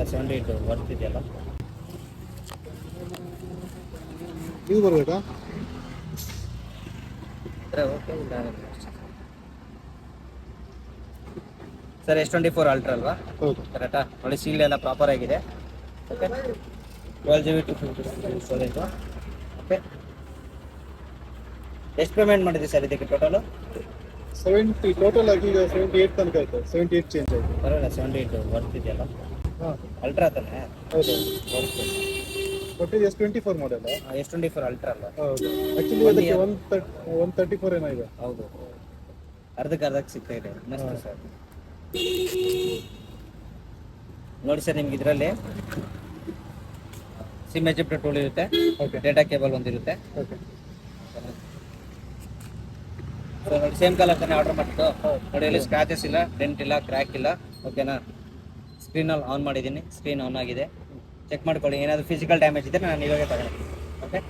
ಪರವಾಗಿಲ್ಲ 78 ವರ್ತ್ ಇದೆಯಲ್ಲ. ಇದು ಬರಬೇಕಾ? ಓಕೆ ಇಲ್ಲ ಸರ್. S24 ಅಲ್ಟ್ರಾ ಅಲ್ವಾ? ಹೌದು. ಕರೆಕ್ಟಾ? ನೋಡಿ ಸೀಲ್ ಎಲ್ಲ ಪ್ರಾಪರ್ ಆಗಿದೆ. Okay 12 GB 256 storage. ಓಕೆ ಎಷ್ಟು ಪೇಮೆಂಟ್ ಮಾಡಿದ್ರಿ ಸರ್ ಇದಕ್ಕೆ ಟೋಟಲು? 70 ಟೋಟಲ್ ಆಗಿ ಈಗ 78 ತನಕ ಆಯ್ತು. 78 ಚೇಂಜ್ ಆಯಿತು. ಪರವಾಗಿಲ್ಲ 78 ವರ್ತ್ ಇದೆಯಲ್ಲ. ಹಾಂ ಅಲ್ಟ್ರಾ ತಾನೆ? ಹೌದು. ವರ್ತ್. ಬಟ್ ಇದು S24 ಮಾಡೆಲ್. S24 ಅಲ್ಟ್ರಾ ಅಲ್ವಾ? ಹೌದು. ಆ್ಯಕ್ಚುಲಿ ಅದಕ್ಕೆ 134 ಏನೋ ಇದೆ. ಹೌದು, ಅರ್ಧಕ್ಕೆ ಸಿಗ್ತಾ ಇದೆ. ಮಸ್ತ್ ಸರ್. ನೋಡಿ ಸರ್, ನಿಮ್ಗೆ ಇದರಲ್ಲಿ ಸಿಮ್ ಎಜಿಪ್ಟರ್ ಟೂಲ್ ಇರುತ್ತೆ. ಓಕೆ. ಡೇಟಾ ಕೇಬಲ್ ಒಂದಿರುತ್ತೆ. ಓಕೆ. ಸೊ ನೋಡಿ, ಸೇಮ್ ಕಲರ್ ತಾನೇ ಆರ್ಡರ್ ಮಾಡಿದ್ದು. ನೋಡಿ, ಇಲ್ಲಿ ಸ್ಕ್ರಾಚಸ್ ಇಲ್ಲ, ಡೆಂಟ್ ಇಲ್ಲ, ಕ್ರ್ಯಾಕ್ ಇಲ್ಲ. ಓಕೆನಾ? ಸ್ಕ್ರೀನಲ್ಲಿ ಆನ್ ಮಾಡಿದ್ದೀನಿ, ಸ್ಕ್ರೀನ್ ಆನ್ ಆಗಿದೆ. ಚೆಕ್ ಮಾಡ್ಕೊಳ್ಳಿ. ಏನಾದರೂ ಫಿಸಿಕಲ್ ಡ್ಯಾಮೇಜ್ ಇದ್ದರೆ ನಾನು ಇವಾಗೆ ತಗೊಳ್ತೀನಿ. ಓಕೆ.